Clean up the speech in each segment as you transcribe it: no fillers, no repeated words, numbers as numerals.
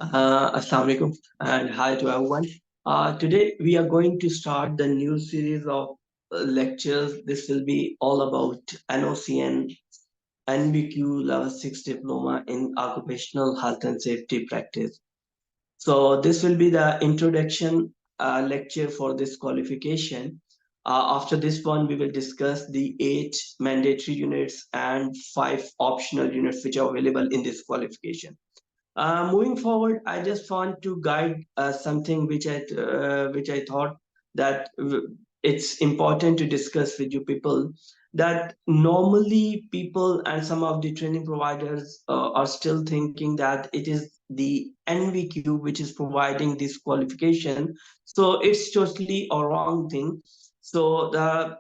Assalamu alaikum and hi to everyone. Today we are going to start the new series of lectures. This will be all about NOCN NVQ Level 6 Diploma in Occupational Health and Safety Practice. So this will be the introduction lecture for this qualification. After this one, we will discuss the 8 mandatory units and 5 optional units which are available in this qualification. Moving forward, I just want to guide something which I thought that it's important to discuss with you people, that normally people and some of the training providers are still thinking that it is the NVQ which is providing this qualification. So it's totally a wrong thing. So the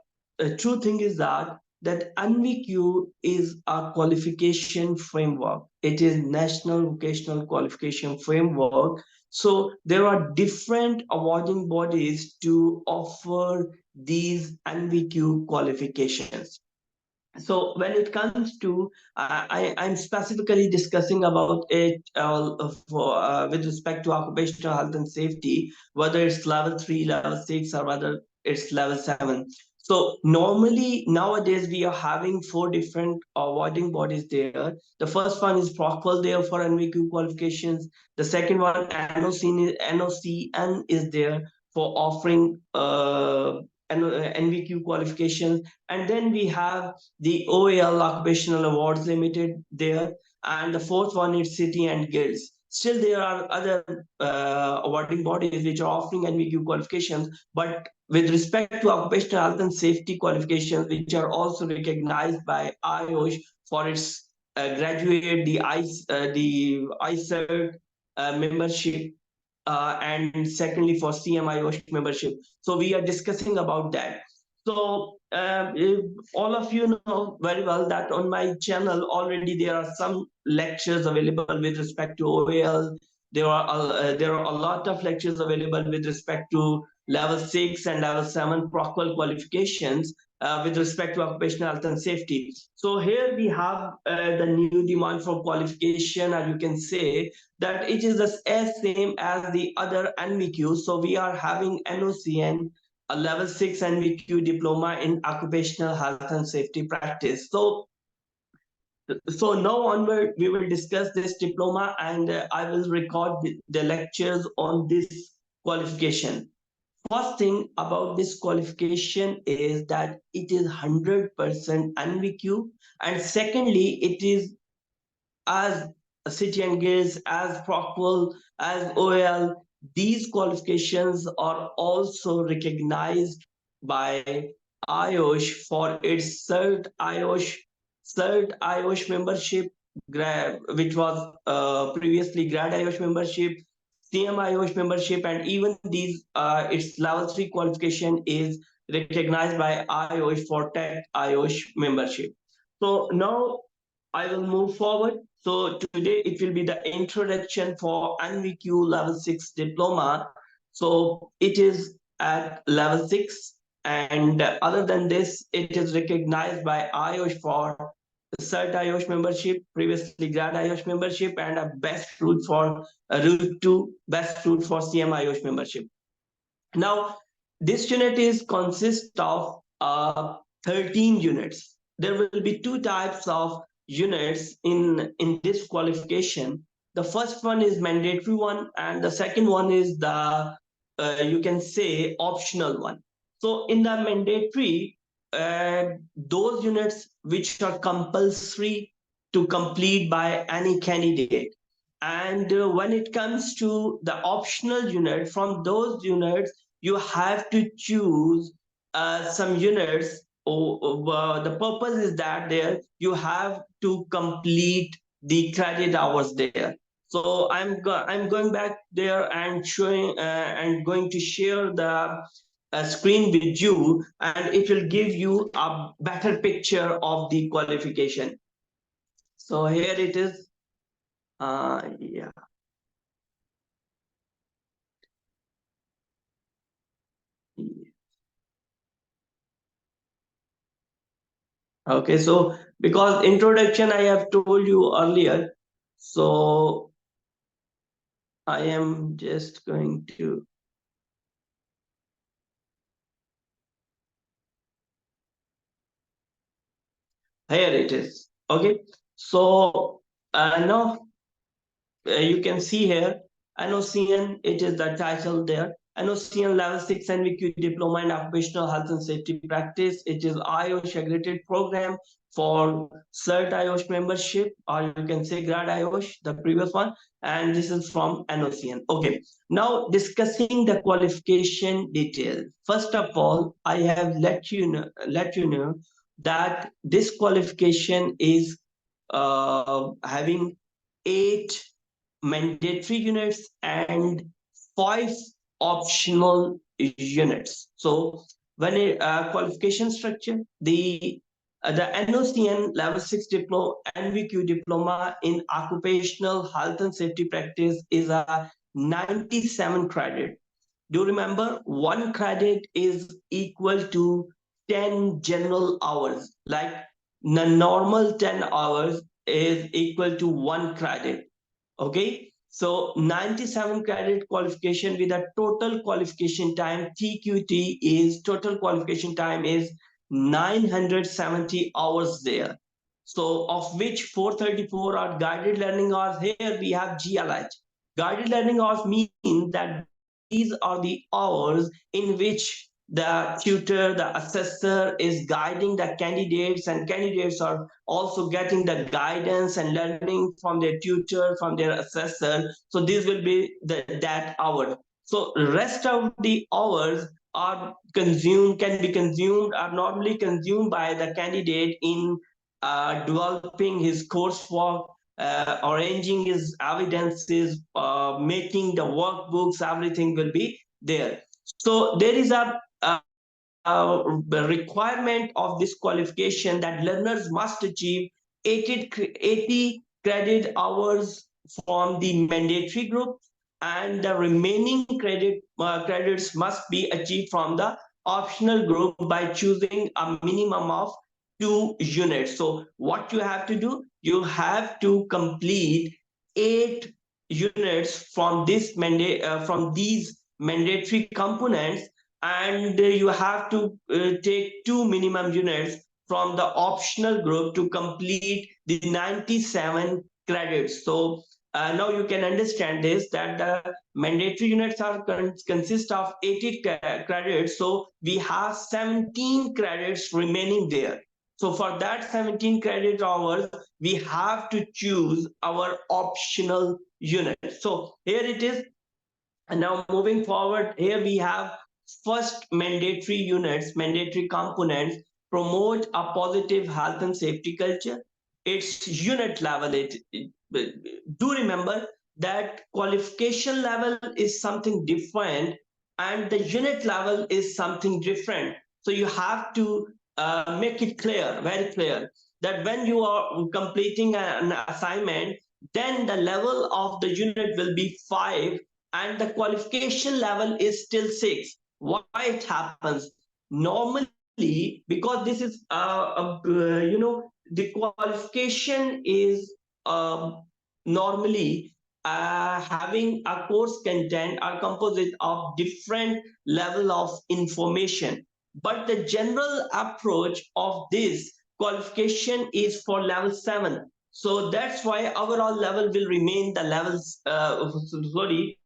true thing is that NVQ is a qualification framework. It is National Vocational Qualification Framework. So there are different awarding bodies to offer these NVQ qualifications. So when it comes to, I'm specifically discussing about it with respect to occupational health and safety, whether it's level 3, level 6, or whether it's level 7. So normally nowadays we are having 4 different awarding bodies there. The first one is Procqual there for NVQ qualifications. The second one, NOCN is there for offering NVQ qualifications. And then we have the OAL Occupational Awards Limited there, and the fourth one is City and Guilds. Still, there are other awarding bodies which are offering NVQ qualifications, but with respect to occupational health and safety qualifications, which are also recognized by IOSH for its graduate, the ICERT membership, and secondly for CMIOSH membership. So we are discussing about that. So all of you know very well that on my channel already there are some lectures available with respect to OAL. There are a lot of lectures available with respect to level 6 and level 7 Procqual qualifications with respect to occupational health and safety. So here we have the new demand for qualification, or you can say that it is as same as the other NVQ. So we are having NOCN, a level 6 NVQ diploma in occupational health and safety practice. So now onward, we will discuss this diploma, and I will record the lectures on this qualification. First thing about this qualification is that it is 100% NVQ, and secondly, it is as City and Guilds, as Procqual, as OAL. These qualifications are also recognized by IOSH for its CertIOSH membership, which was previously Grad IOSH membership, CMIOSH membership, and even these its level 3 qualification is recognized by IOSH for Tech IOSH membership. So now I will move forward. So today it will be the introduction for NVQ level 6 diploma. So it is at level 6, and other than this, it is recognized by IOSH for CertIOSH membership, previously Grad IOSH membership, and a best route for route to best route for CMIOSH membership. Now, this unit is consist of 13 units. There will be 2 types of units in this qualification. The first one is mandatory one, and the second one is the you can say optional one. So in the mandatory, those units which are compulsory to complete by any candidate. And when it comes to the optional unit, from those units, you have to choose some units. The purpose is that there you have to complete the credit hours there. So I'm going back there and showing and going to share the screen with you, and it will give you a better picture of the qualification. So here it is. Yeah. Okay, so because introduction I have told you earlier, so I am just going to. Here it is. Okay. So now you can see here NOCN, it is the title there. NOCN Level 6 NVQ Diploma in Occupational Health and Safety Practice. It is IOSH accredited program for CertIOSH membership, or you can say Grad IOSH, the previous one. And this is from NOCN. Okay, now discussing the qualification details. First of all, I have let you know that this qualification is having 8 mandatory units and 5 optional units. So when a qualification structure, the NOCN level 6 diploma NVQ diploma in occupational health and safety practice is a 97 credit. Do you remember, one credit is equal to 10 general hours? Like the normal 10 hours is equal to one credit. Okay, so 97 credit qualification with a total qualification time, TQT is total qualification time is 970 hours there. So of which 434 are guided learning hours. Here we have GLH. Guided learning hours mean that these are the hours in which the tutor, the assessor is guiding the candidates, and candidates are also getting the guidance and learning from their tutor, from their assessor. So this will be that hour. So rest of the hours are consumed, can be consumed, are normally consumed by the candidate in developing his coursework, arranging his evidences, making the workbooks, everything will be there. So there is a requirement of this qualification that learners must achieve 80 credit hours from the mandatory group, and the remaining credits must be achieved from the optional group by choosing a minimum of 2 units. So what you have to do, you have to complete 8 units from this from these mandatory components, and you have to take 2 minimum units from the optional group to complete the 97 credits. So now you can understand this, that the mandatory units are consist of 80 credits, so we have 17 credits remaining there. So for that 17 credit hours, we have to choose our optional unit. So here it is. And now moving forward, here we have first mandatory units, mandatory components, promote a positive health and safety culture. It's unit level. Do remember that qualification level is something different and the unit level is something different. So you have to make it clear, very clear, that when you are completing an assignment, then the level of the unit will be 5 and the qualification level is still 6. Why it happens? Normally, because this is the qualification is normally having a course content are composite of different level of information, but the general approach of this qualification is for level 7. So that's why overall level will remain the levels sorry,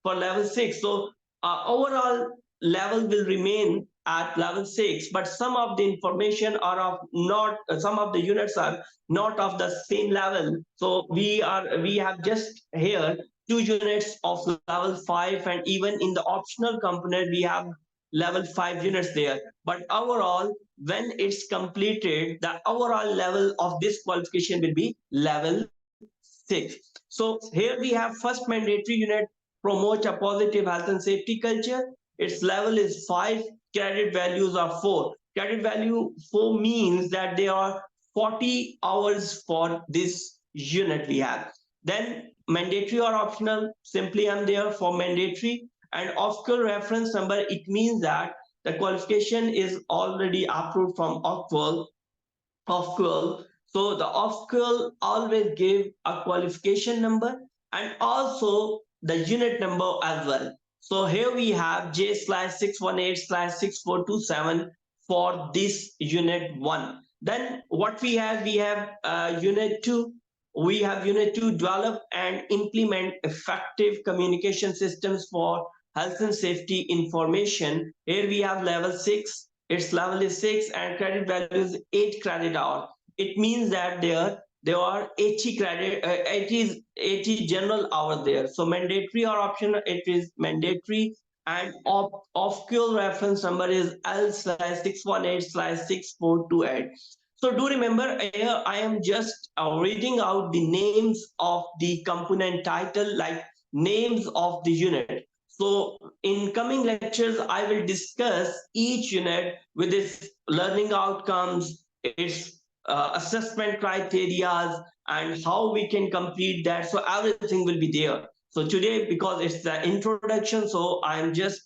for level 6. So overall level will remain at level 6, but some of the information are of not some of the units are not of the same level. So we have just here 2 units of level 5, and even in the optional component we have level 5 units there. But overall, when it's completed, the overall level of this qualification will be level 6. So here we have first mandatory unit, promote a positive health and safety culture. Its level is 5, credit values are 4. Credit value 4 means that there are 40 hours for this unit we have. Then mandatory or optional, simply I'm there for mandatory. And OFCL reference number, it means that the qualification is already approved from OFCL. So the OFCL always give a qualification number, and also the unit number as well. So here we have J/618/6427 for this unit 1. Then what we have, unit 2. We have unit 2, develop and implement effective communication systems for health and safety information. Here we have level 6. Its level is 6 and credit value is 8 credit hour. It means that there are 80 credit, 80 general hours there. So mandatory or optional, it is mandatory. And off-call reference number is L/618/6428. So do remember, here I am just reading out the names of the component title, like names of the unit. So in coming lectures, I will discuss each unit with its learning outcomes, its assessment criteria, and how we can complete that. So everything will be there. So today, because it's the introduction, so I'm just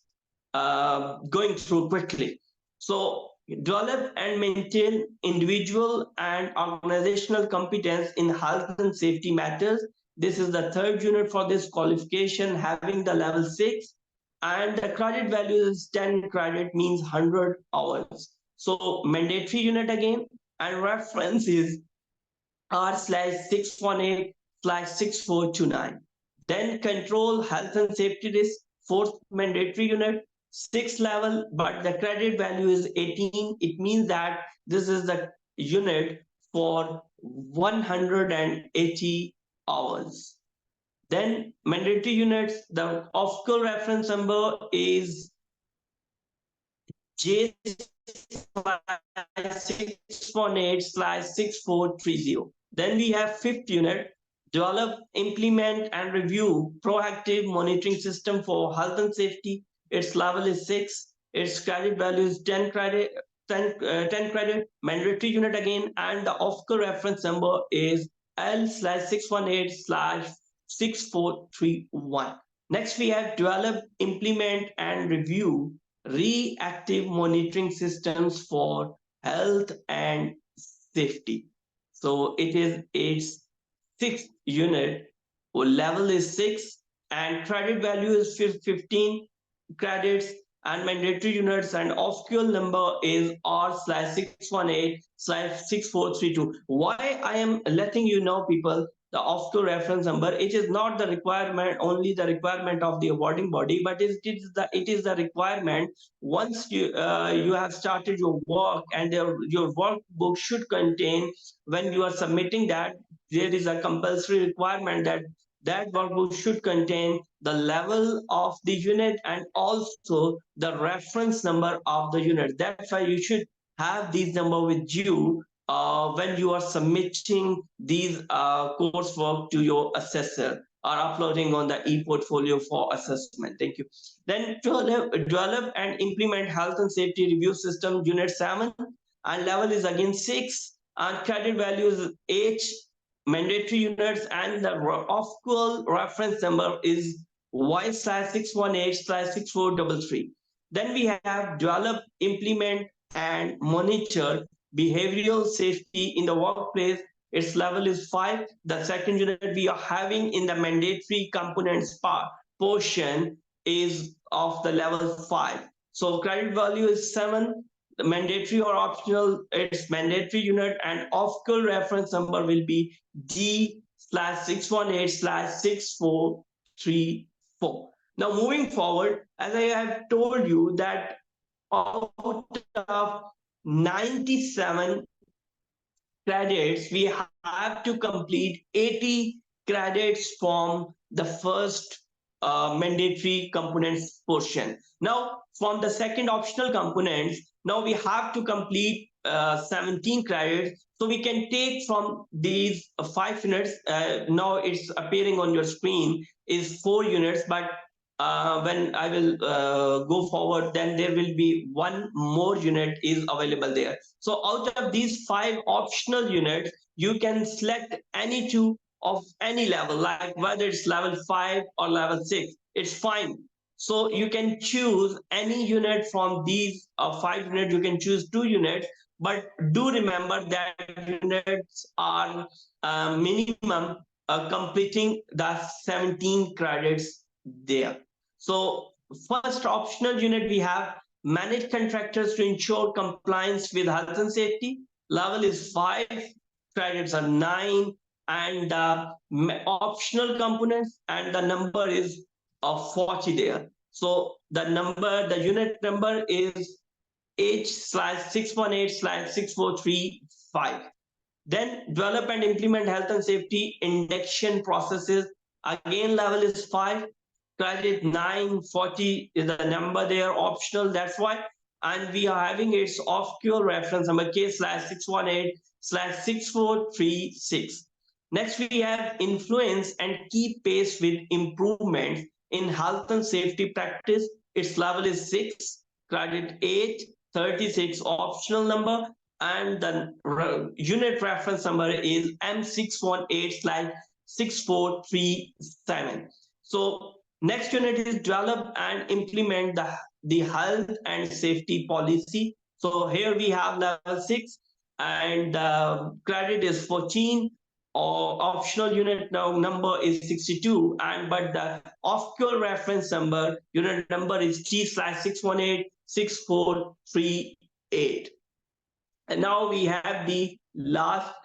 going through quickly. So develop and maintain individual and organizational competence in health and safety matters. This is the third unit for this qualification, having the level 6, and the credit value is 10 credit, means 100 hours. So mandatory unit again, and reference is R/618/6429. Then control health and safety risk, fourth mandatory unit, sixth level, but the credit value is 18. It means that this is the unit for 180 hours. Then mandatory units, the off-call reference number is J/618/6430. Then we have fifth unit, develop, implement, and review proactive monitoring system for health and safety. Its level is 6. Its credit value is 10 credit. 10 credit, mandatory unit again, and the off-call reference number is L/618/6431. Next, we have develop, implement, and review reactive monitoring systems for health and safety. So it is its sixth unit. Level is 6 and credit value is 15 credits, and mandatory units and off-call number is R/618/6432. Why I am letting you know, people, the off-call reference number, it is not the requirement, only the requirement of the awarding body, but it is the requirement once you have started your work, and your workbook should contain, when you are submitting that, there is a compulsory requirement that workbook should contain the level of the unit and also the reference number of the unit. That's why you should have these number with you when you are submitting these coursework to your assessor or uploading on the e-portfolio for assessment. Thank you. Then develop and implement health and safety review system, unit 7, and level is again 6, and credit value is 8 mandatory units, and the off-call reference number is Y/618/6433. Then we have develop, implement, and monitor behavioral safety in the workplace. Its level is 5. The second unit we are having in the mandatory components portion is of the level 5. So credit value is 7. The mandatory or optional, it's mandatory unit, and off-call reference number will be D/618/6434. Now moving forward, as I have told you that out of 97 credits, we have to complete 80 credits from the first mandatory components portion. Now from the second optional components, now we have to complete 17 credits. So we can take from these 5 units, now it's appearing on your screen is 4 units, but when I will go forward, then there will be one more unit is available there. So out of these 5 optional units, you can select any 2 of any level, like whether it's level 5 or level 6, it's fine. So you can choose any unit from these 5 units, you can choose 2 units, but do remember that units are minimum completing the 17 credits there. So first optional unit we have manage contractors to ensure compliance with health and safety. Level is 5, credits are 9, and optional components, and the number is 40 there. So the unit number is H/618/6435. Then develop and implement health and safety induction processes. Again, level is 5. Credit 940 is the number there, optional, that's why. And we are having its off-cure reference number K/618/6436. Next, we have influence and keep pace with improvements in health and safety practice. Its level is 6, credit 836, optional number, and the unit reference number is M618/6437. So next unit is develop and implement the health and safety policy. So here we have level 6, and credit is 14, or optional unit now number is 62, and but the off-cure reference number unit number is T/618/6438. And now we have the last,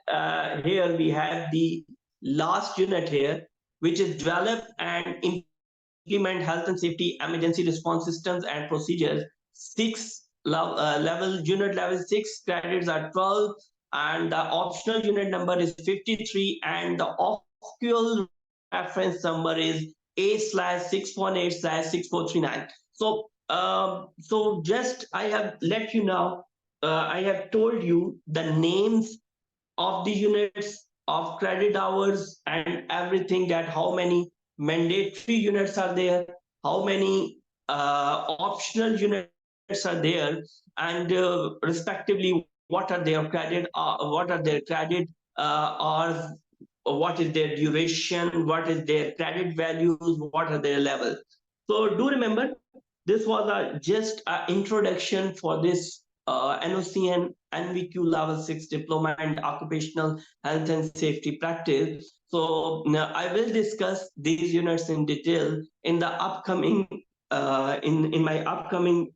here we have the last unit here, which is develop and implement health and safety emergency response systems and procedures. 6 level, unit level 6, credits are 12, and the optional unit number is 53, and the off-cure reference number is A/618/6439. So so just I have let you know, I have told you the names of the units, of credit hours, and everything, that how many mandatory units are there, how many optional units are there, and respectively what are their credit hours, what is their duration, what is their credit values, what are their levels. So do remember, this was just an introduction for this NOCN NVQ level 6 diploma and occupational health and safety practice. So now I will discuss these units in detail in the upcoming in my upcoming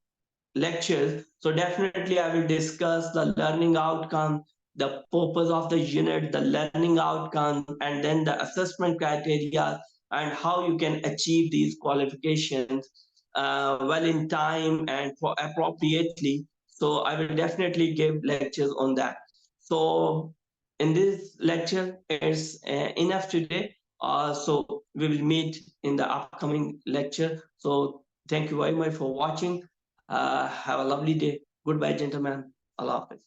lectures. So definitely I will discuss the learning outcome, the purpose of the unit, the learning outcome, and then the assessment criteria, and how you can achieve these qualifications well in time and for appropriately. So I will definitely give lectures on that. So in this lecture, it's enough today. So we will meet in the upcoming lecture. So thank you very much for watching. Have a lovely day. Goodbye, gentlemen. Allah Hafiz.